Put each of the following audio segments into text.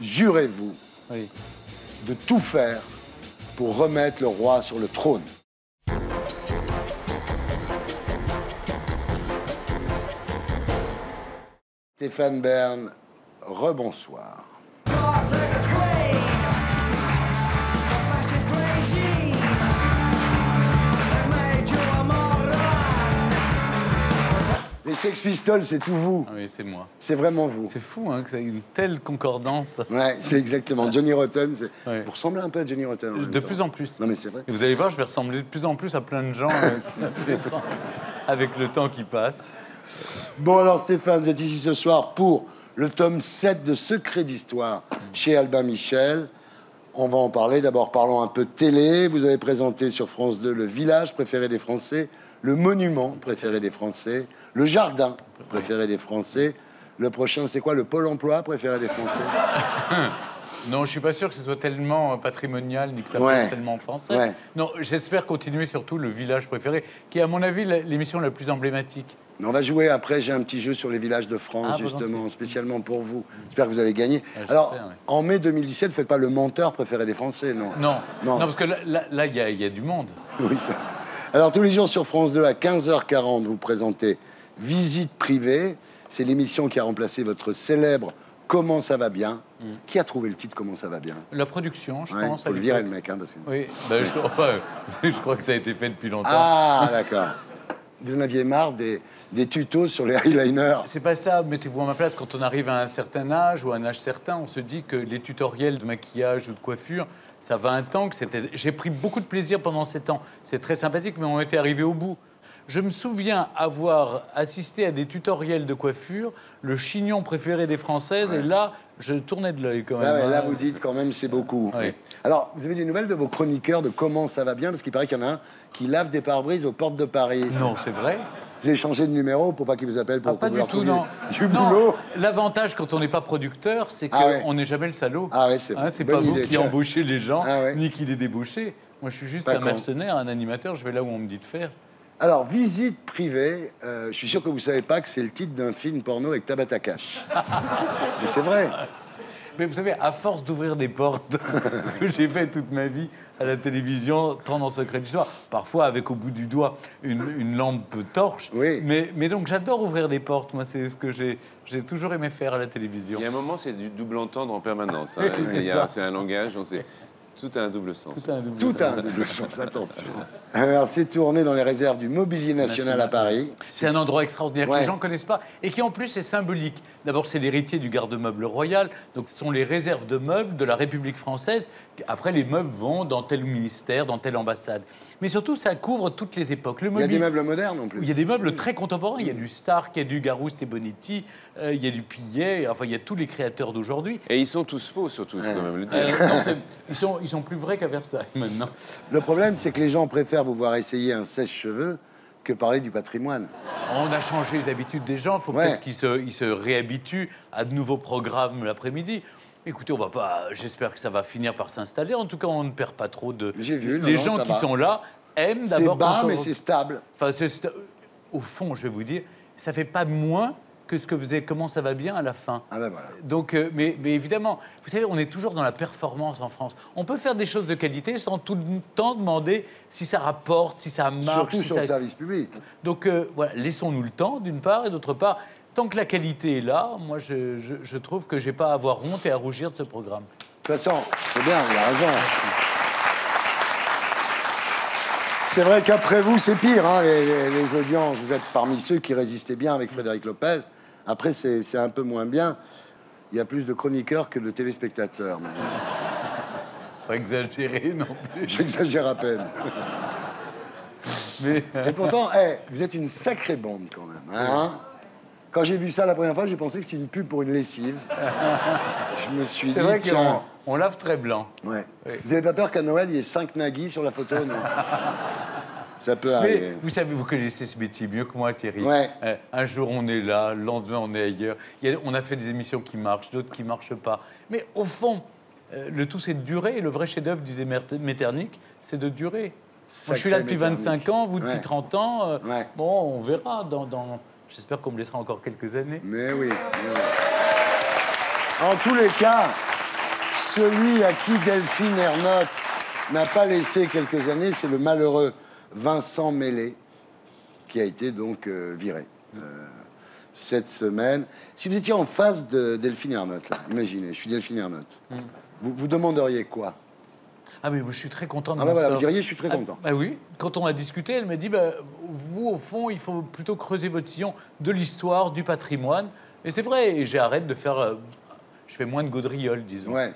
jurez-vous de tout faire pour remettre le roi sur le trône? Stéphane Bern, rebonsoir. Les Sex Pistols, c'est tout vous. Ah oui, c'est moi. C'est vraiment vous. C'est fou, hein, que ça ait une telle concordance. Ouais, c'est exactement. Johnny Rotten, Ouais. vous ressemblez un peu à Johnny Rotten. De plus en plus. Non, mais c'est vrai. Et vous allez voir, je vais ressembler de plus en plus à plein de gens avec le temps qui passe. Bon, alors Stéphane, vous êtes ici ce soir pour le tome 7 de Secrets d'Histoire chez Albin Michel. On va en parler. D'abord, parlons un peu de télé. Vous avez présenté sur France 2 le village préféré des Français, le monument préféré des Français, le jardin préféré des Français. Le prochain, c'est quoi? Le Pôle emploi préféré des Français? Non, je suis pas sûr que ce soit tellement patrimonial ni que ça Ouais. soit tellement français. Ouais. Non, j'espère continuer surtout le village préféré, qui est à mon avis l'émission la plus emblématique. On va jouer après. J'ai un petit jeu sur les villages de France, Ah, justement, volontiers. spécialement pour vous. J'espère que vous allez gagner. j'espère, Alors, ouais. en mai 2017, vous faites pas le menteur préféré des Français, non? Non, Non. non, parce que là, il y a du monde. Oui, ça. Alors, tous les jours sur France 2, à 15h40, vous présentez Visite privée. C'est l'émission qui a remplacé votre célèbre Comment ça va bien. Qui a trouvé le titre Comment ça va bien? La production, je Ouais, pense. faut à le virer, l'époque. le mec, hein, parce que... Oui, ben, je crois que ça a été fait depuis longtemps. Ah, d'accord. Vous en aviez marre des tutos sur les eyeliners? C'est pas ça, mettez-vous à ma place. Quand on arrive à un certain âge ou à un âge certain, on se dit que les tutoriels de maquillage ou de coiffure, ça va un temps que c'était. J'ai pris beaucoup de plaisir pendant 7 ans. C'est très sympathique, mais on était arrivés au bout. Je me souviens avoir assisté à des tutoriels de coiffure, le chignon préféré des Françaises, et là, je tournais de l'œil quand même. Ah ouais, là, hein. vous dites quand même c'est beaucoup. Oui. Alors, vous avez des nouvelles de vos chroniqueurs de Comment ça va bien? Parce qu'il paraît qu'il y en a un qui lave des pare-brises aux portes de Paris. Non, c'est vrai. Vous avez changé de numéro pour pas qu'il vous appelle pour Ah, pas que vous du leur tout, trouviez non. du Non, boulot? l'avantage quand on n'est pas producteur, c'est qu'on Ah ouais. n'est jamais le salaud. Ah ouais, c'est C'est bonne pas vous idée, qui tiens. embauchez les gens, Ah ouais. ni qui les débauchez. Moi, je suis juste un D'accord. mercenaire, un animateur. Je vais là où on me dit de faire. Alors, Visite privée, je suis sûr que vous savez pas que c'est le titre d'un film porno avec Tabata Cash. Mais c'est vrai. Mais vous savez, à force d'ouvrir des portes que j'ai fait toute ma vie à la télévision, tant dans Secret d'Histoire, parfois avec au bout du doigt une lampe torche. Oui. Mais donc j'adore ouvrir des portes. Moi, c'est ce que j'ai toujours aimé faire à la télévision. Il y a un moment, c'est du double entendre en permanence. Hein. Oui, c'est ça. C'est un langage, on sait. Tout a un double sens. Tout a un double Tout sens. a un double sens, attention. Alors, c'est tourné dans les réserves du Mobilier National à Paris. C'est un endroit extraordinaire que Ouais. les gens ne connaissent pas et qui en plus est symbolique. D'abord, c'est l'héritier du garde-meuble royal, donc ce sont les réserves de meubles de la République française. Après, les meubles vont dans tel ministère, dans telle ambassade. Mais surtout, ça couvre toutes les époques. Le Il y a mobilier- des meubles modernes en plus. Il y a des meubles très contemporains. Il y a du Stark, il y a du Garouste et Bonetti, il y a du Pillet. Enfin, il y a tous les créateurs d'aujourd'hui. Et ils sont tous faux, surtout, il faut quand même le dire. Non, ils sont plus vrais qu'à Versailles maintenant. Le problème, c'est que les gens préfèrent vous voir essayer un sèche-cheveux que parler du patrimoine. On a changé les habitudes des gens. Il faut Ouais. peut-être qu'ils se réhabituent à de nouveaux programmes l'après-midi. Écoutez, on va pas. J'espère que ça va finir par s'installer. En tout cas, on ne perd pas trop de. J'ai vu, non, Les non, gens ça qui va. sont là aiment C'est d'abord. bas, quand on- mais c'est stable. Enfin, au fond, je vais vous dire, ça fait pas moins que ce que vous avez. Comment ça va bien à la fin. Ah ben voilà. Donc, mais évidemment, vous savez, on est toujours dans la performance en France. On peut faire des choses de qualité sans tout le temps demander si ça rapporte, si ça marche. Surtout si sur ça- le service public. Donc, voilà, laissons-nous le temps, d'une part, et d'autre part, tant que la qualité est là, moi, je trouve que j'ai pas à avoir honte et à rougir de ce programme. De toute façon, c'est bien, il a raison. C'est vrai qu'après vous, c'est pire, hein, les audiences. Vous êtes parmi ceux qui résistaient bien avec Frédéric Lopez. Après, c'est un peu moins bien. Il y a plus de chroniqueurs que de téléspectateurs. maintenant. Pas exagéré non plus. J'exagère à peine. Mais, Et pourtant, vous êtes une sacrée bande quand même. Hein. Quand j'ai vu ça la première fois, j'ai pensé que c'était une pub pour une lessive. Je me suis dit, c'est vrai tiens... qu'on lave très blanc. Ouais. Oui. Vous n'avez pas peur qu'à Noël, il y ait 5 Nagui sur la photo, non? Ça peut Mais arriver. vous savez, vous connaissez ce métier mieux que moi, Thierry. Ouais. Un jour, on est là, le lendemain, on est ailleurs. On a fait des émissions qui marchent, d'autres qui ne marchent pas. Mais au fond, le tout, c'est de durer. Le vrai chef-d'œuvre, disait Metternich, c'est de durer. Moi, je suis là depuis 25 ans, vous depuis Ouais. 30 ans. Ouais. Bon, on verra. J'espère qu'on me laissera encore quelques années. Mais oui. En tous les cas, Celui à qui Delphine Ernotte n'a pas laissé quelques années, c'est le malheureux Vincent Mellet, qui a été donc viré cette semaine. Si vous étiez en face de Delphine Ernotte, là, imaginez, je suis Delphine Ernotte, vous demanderiez quoi? Ah mais moi, je suis très content de Ah mon bah voilà, sort. vous diriez, je suis très content. Ah oui, quand on a discuté, elle m'a dit, bah, vous, au fond, il faut plutôt creuser votre sillon de l'histoire, du patrimoine. Et c'est vrai, et j'arrête de faire... je fais moins de gaudrioles, disons. Ouais.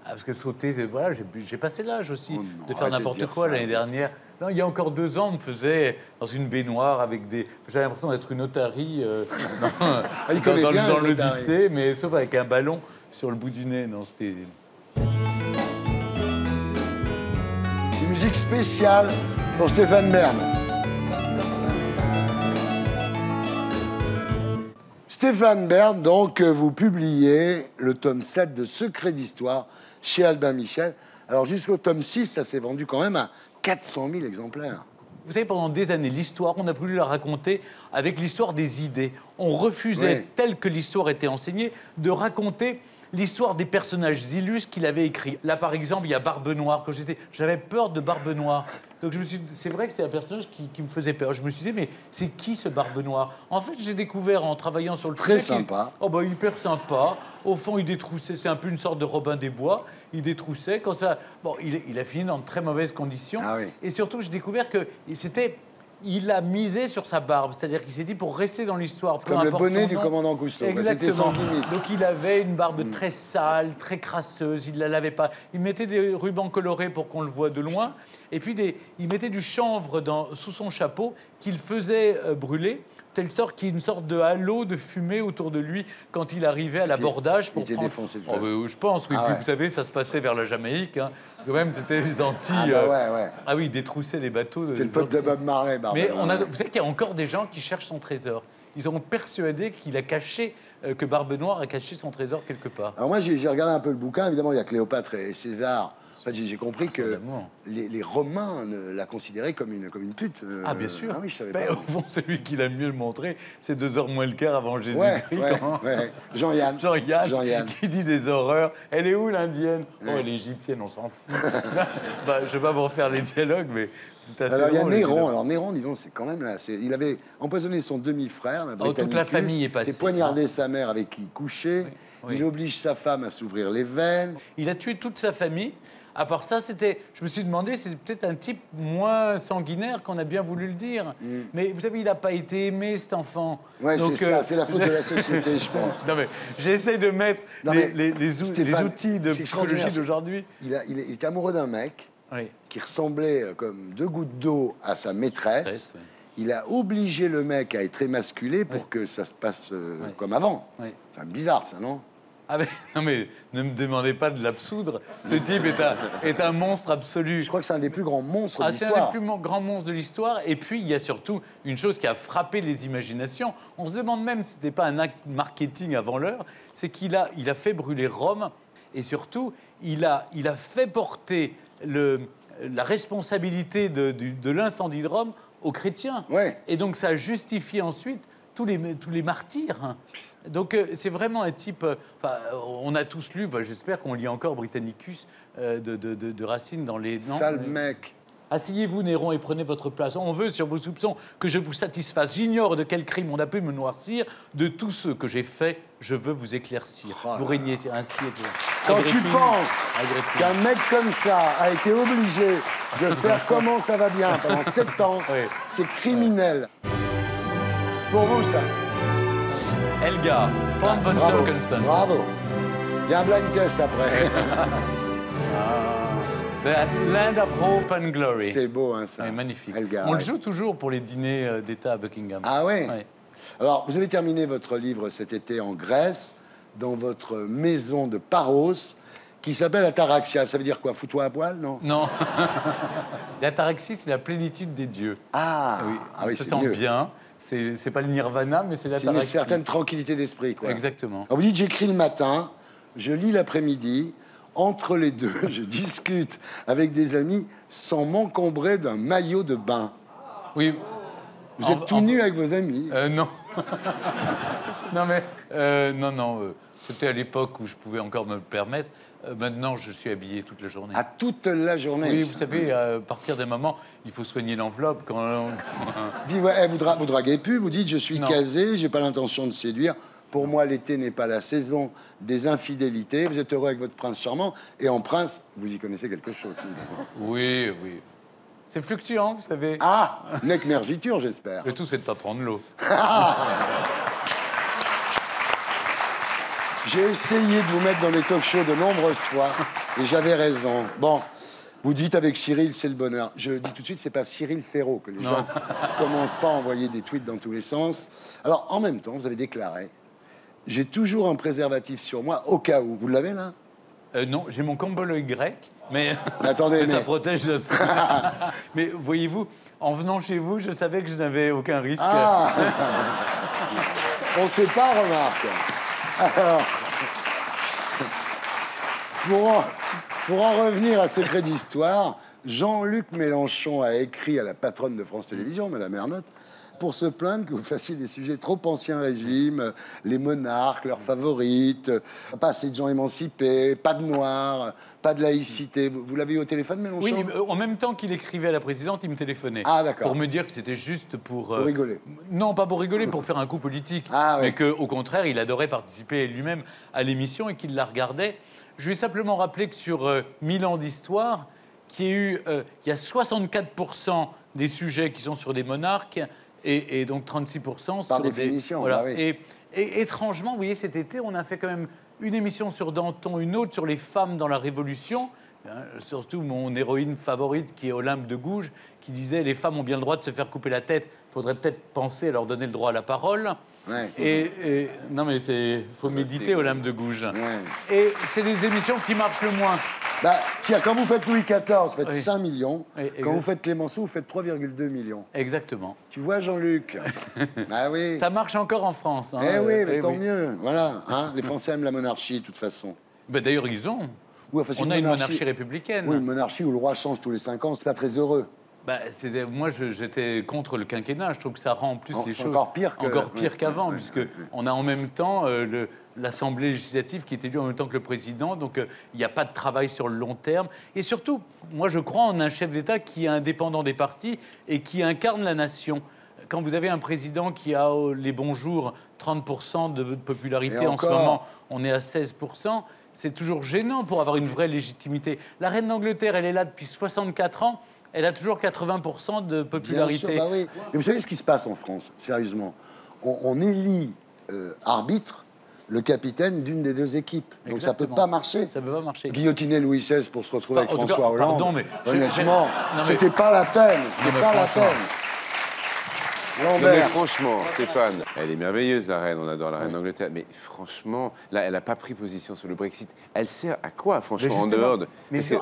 Ah, parce que sauter, voilà, j'ai passé l'âge aussi Oh non, de faire arrêtez de n'importe dire quoi ça. l'année dernière. Non, il y a encore 2 ans, on me faisait dans une baignoire avec des... J'avais l'impression d'être une otarie il connaît bien dans les l'Odyssée, mais sauf avec un ballon sur le bout du nez. Non, c'était... C'est une musique spéciale pour Stéphane Bern. Stéphane Bern, donc, vous publiez le tome 7 de Secrets d'Histoire chez Albin Michel. Alors, jusqu'au tome 6, ça s'est vendu quand même à 400 000 exemplaires. Vous savez, pendant des années, l'histoire, on a voulu la raconter avec l'histoire des idées. On refusait, Oui. telle que l'histoire était enseignée, de raconter l'histoire des personnages illustres qu'il avait écrits. Là, par exemple, il y a Barbe Noire. Quand j'avais peur de Barbe Noire. Donc, c'est vrai que c'était un personnage qui me faisait peur. Je me suis dit, mais c'est qui ce Barbe Noire? En fait, j'ai découvert en travaillant sur le Très sujet qu'il- sympa. Oh bah hyper sympa. Au fond, il détroussait. C'est un peu une sorte de Robin des Bois. Il détroussait. Quand ça, bon, il a fini dans de très mauvaises conditions. Ah oui. Et surtout, j'ai découvert que c'était, il a misé sur sa barbe. C'est-à-dire qu'il s'est dit pour rester dans l'histoire. peu Comme le importe bonnet son du nom. commandant Cousteau. Bah, c'était Exactement. sans limite. Donc il avait une barbe très sale, très crasseuse. Il ne la lavait pas. Il mettait des rubans colorés pour qu'on le voie de loin. Et puis il mettait du chanvre sous son chapeau qu'il faisait brûler, telle sorte qu'il y ait une sorte de halo de fumée autour de lui quand il arrivait à l'abordage pour était prendre... défoncé de Oh, feu. je pense, oui. Ah Puis ouais. vous savez, ça se passait vers la Jamaïque. Hein. Quand même, c'était les Antilles. Ah bah ouais. Ah oui, il détroussait les bateaux. C'est le pote de Bob Marley, Barbe Mais Noire. vous savez qu'il y a encore des gens qui cherchent son trésor. Ils ont persuadé qu'il a caché, que Barbe Noire a caché son trésor quelque part. Alors moi, j'ai regardé un peu le bouquin. Évidemment, il y a Cléopâtre et César. En fait, j'ai compris que Évidemment. les Romains la considéraient comme une pute. Ah, bien sûr. Ah oui, je savais Ben, pas. au fond, celui qui l'a mieux le montré, c'est 2 heures moins le quart avant Ouais, Jésus-Christ. ouais, quand- ouais. Jean-Yann. Jean-Yann, qui dit des horreurs. Elle est où, l'Indienne? Oh, l'égyptienne, on s'en fout. Bah, je ne vais pas vous refaire les dialogues, mais c'est assez Alors, il y a drôle, les Néron. dialogues. Alors, Néron, dis donc, c'est quand même là. Il avait empoisonné son demi-frère, la Oh, toute la Britannicus, famille est passée. et poignardé sa mère avec qui il couchait. Oui. Il oblige sa femme à s'ouvrir les veines. Il a tué toute sa famille. À part ça, je me suis demandé, c'était peut-être un type moins sanguinaire qu'on a bien voulu le dire. Mais vous savez, il n'a pas été aimé, cet enfant. Ouais, Donc, c'est ça. C'est la faute de la société, je pense. Non, mais j'essaie de mettre Non, mais, les Stéphane, outils de c'est extraordinaire, psychologie d'aujourd'hui. Il est amoureux d'un mec Oui. qui ressemblait comme 2 gouttes d'eau à sa maîtresse. Maîtresse, oui. Il a obligé le mec à être émasculé pour Oui. que ça se passe comme avant. Oui. C'est quand même bizarre, ça, non? Ah mais, non mais ne me demandez pas de l'absoudre. Ce type est un monstre absolu. Je crois que c'est un des plus grands monstres de C'est un l'histoire. des plus grands monstres de l'histoire. Et puis, il y a surtout une chose qui a frappé les imaginations. On se demande même si ce n'était pas un acte marketing avant l'heure. C'est qu'il a fait brûler Rome. Et surtout, il a fait porter la responsabilité de l'incendie de Rome aux chrétiens. Ouais. Et donc, ça a justifié ensuite tous les martyrs. Hein. Donc, c'est vraiment un type... on a tous lu, j'espère qu'on lit encore Britannicus de Racine dans les... non Sale mec. Asseyez-vous, Néron, et prenez votre place. On veut, sur vos soupçons, que je vous satisfasse. J'ignore de quel crime on a pu me noircir. De tous ceux que j'ai faits, je veux vous éclaircir. Oh là Vous régnez ainsi. Quand tu Agrippine. penses Agrippine. qu'un mec comme ça a été obligé de faire comment ça va bien pendant 7 ans, Oui. c'est criminel. C'est pour vous, ça. Elgar, Paul von Bravo. Circumstance. Bravo. Il y a un blind test après. The Land of Hope and Glory. C'est beau, hein, ça. C'est magnifique. Elgar, On le ouais. joue toujours pour les dîners d'État à Buckingham. Ah ouais. Ouais. Alors, vous avez terminé votre livre cet été en Grèce, dans votre maison de Paros, qui s'appelle Ataraxia. Ça veut dire quoi? Fous-toi à poil, non? Non. L'ataraxie, c'est la plénitude des dieux. Ah, Oui, ah oui, on se c'est sent mieux. bien. C'est pas le nirvana, mais c'est C'est une l'ataraxie. certaine tranquillité d'esprit, quoi. Exactement. Alors, vous dites, j'écris le matin, je lis l'après-midi, entre les deux, je discute avec des amis sans m'encombrer d'un maillot de bain. Oui. Vous êtes tout nu avec vos amis. Non. Non, mais... non. C'était à l'époque où je pouvais encore me le permettre. Maintenant, je suis habillé toute la journée. À toute la journée. Oui, vous savez, à partir d'un moment, il faut soigner l'enveloppe. Puis, ouais, vous draguez plus, vous dites je suis Non. casé, j'ai pas l'intention de séduire. Pour moi, l'été n'est pas la saison des infidélités. Vous êtes heureux avec votre prince charmant. Et en prince, vous y connaissez quelque chose, évidemment. Oui, oui. C'est fluctuant, vous savez. Ah, nec mergitur, j'espère. Le tout, c'est de ne pas prendre l'eau. J'ai essayé de vous mettre dans les talk-shows de nombreuses fois et j'avais raison. Bon, vous dites avec Cyril, c'est le bonheur. Je dis tout de suite, c'est pas Cyril Ferraud que les gens commencent pas à envoyer des tweets dans tous les sens. Alors, en même temps, vous avez déclaré, j'ai toujours un préservatif sur moi au cas où. Vous l'avez là? Non, j'ai mon combolo grec, mais, Attendez, ça mais- protège. Mais voyez-vous, en venant chez vous, je savais que je n'avais aucun risque. Ah on sait pas, remarque. Alors, pour en revenir à Secret d'Histoire, Jean-Luc Mélenchon a écrit à la patronne de France Télévisions, Madame Ernotte, pour se plaindre que vous fassiez des sujets trop ancien régime, les monarques, leurs favorites, pas assez de gens émancipés, pas de noirs, pas de laïcité. Vous l'avez eu au téléphone, Mélenchon? Oui, en même temps qu'il écrivait à la présidente, il me téléphonait. Ah, d'accord. Pour me dire que c'était juste pour... Pour rigoler. Non, pas pour rigoler, pour faire un coup politique. Ah, oui. Mais qu'au contraire, il adorait participer lui-même à l'émission et qu'il la regardait. Je lui ai simplement rappelé que sur 1000 ans d'histoire, il y a 64% des sujets qui sont sur des monarques et donc 36% Par sur définition, Voilà. bah oui. Et étrangement, vous voyez, cet été, on a fait quand même une émission sur Danton, une autre sur les femmes dans la Révolution. Surtout mon héroïne favorite, qui est Olympe de Gouges, qui disait « Les femmes ont bien le droit de se faire couper la tête. Il faudrait peut-être penser à leur donner le droit à la parole. Ouais. Non, mais faut méditer, c'est- Olympe de Gouges. Ouais. Et c'est les émissions qui marchent le moins. Bah, tiens, quand vous faites Louis XIV, vous faites Oui. 5 millions. Oui, Quand exact. vous faites Clémenceau, vous faites 3,2 millions. Exactement. Tu vois, Jean-Luc? Ah oui. Ça marche encore en France. Hein. Eh oui, mais Eh tant oui. mieux. Voilà. Hein, les Français aiment la monarchie, de toute façon. Ben, d'ailleurs, ils ont. Oui, enfin, c'est On a une monarchie républicaine. Oui, une monarchie où le roi change tous les 5 ans, c'est pas très heureux. Bah, moi, j'étais contre le quinquennat. Je trouve que ça rend en plus les C'est choses encore pire qu'avant, ouais, puisque on a en même temps l'Assemblée législative qui est élue en même temps que le président. Donc, il n'y a pas de travail sur le long terme. Et surtout, moi, je crois en un chef d'État qui est indépendant des partis et qui incarne la nation. Quand vous avez un président qui a, les bons jours, 30% de popularité, Et en ce encore. moment, on est à 16%, c'est toujours gênant pour avoir une vraie légitimité. La reine d'Angleterre, elle est là depuis 64 ans. Elle a toujours 80% de Bien popularité. sûr, bah oui. Mais vous savez ce qui se passe en France, sérieusement? On élit arbitre le capitaine d'une des deux équipes. Donc ça peut Exactement. pas marcher. Ça peut pas marcher. Guillotiner Louis XVI pour se retrouver Enfin, avec en tout François cas, Hollande. pardon, mais honnêtement, non, mais- c'était pas la peine. C'était mais pas la franchement. peine. Non mais Lambert. franchement, Stéphane, elle est merveilleuse la reine, on adore la reine d'Angleterre, mais franchement, là, elle n'a pas pris position sur le Brexit. Elle sert à quoi, Mais franchement, en justement, dehors de... mais c'est-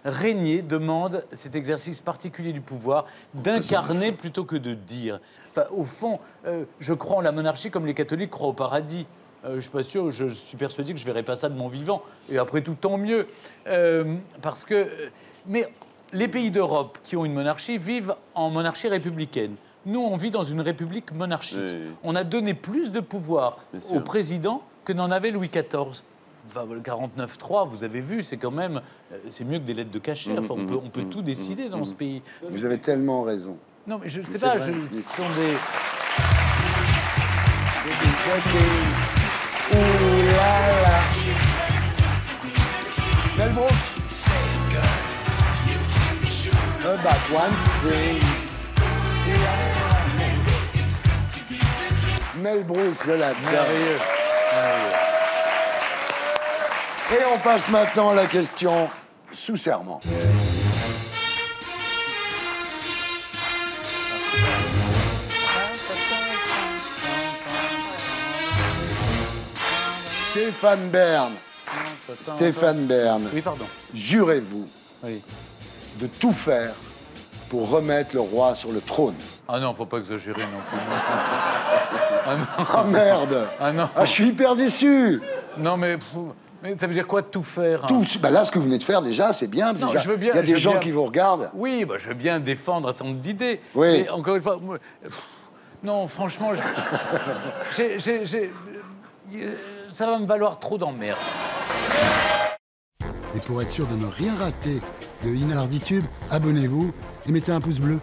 régner demande cet exercice particulier du pouvoir d'incarner plutôt que de dire. Enfin, au fond, je crois en la monarchie comme les catholiques croient au paradis. Je suis pas sûr, je suis persuadé que je verrai pas ça de mon vivant. Et après tout, tant mieux. Parce que... mais les pays d'Europe qui ont une monarchie vivent en monarchie républicaine. Nous, on vit dans une république monarchique. Oui. On a donné plus de pouvoir Bien sûr. au président que n'en avait Louis XIV. Enfin, le 49.3, vous avez vu, c'est quand même... c'est mieux que des lettres de cachet. Enfin, on peut tout décider dans ce pays. Vous avez tellement raison. Non, mais je ne sais c'est pas, vrai. ce sont des... Ouh là là. Mel Brooks. About one thing. Mel Brooks, je l'adore. Merveilleux. Et on passe maintenant à la question sous serment. Stéphane Bern. Stéphane Bern, Oui, pardon. jurez-vous Oui. de tout faire pour remettre le roi sur le trône? Ah non, faut pas exagérer non plus. Ah non. Ah merde! Ah non. Ah, je suis hyper déçu! Non, mais ça veut dire quoi de tout faire hein Tout, bah là, ce que vous venez de faire déjà, c'est bien. Non, déjà, je veux bien, il y a je des veux gens bien. qui vous regardent. Oui, bah, je veux bien défendre un certain nombre d'idées. Oui. Mais encore une fois, non, franchement, ça va me valoir trop d'emmerdes. Et pour être sûr de ne rien rater de Inarditube, abonnez-vous et mettez un pouce bleu.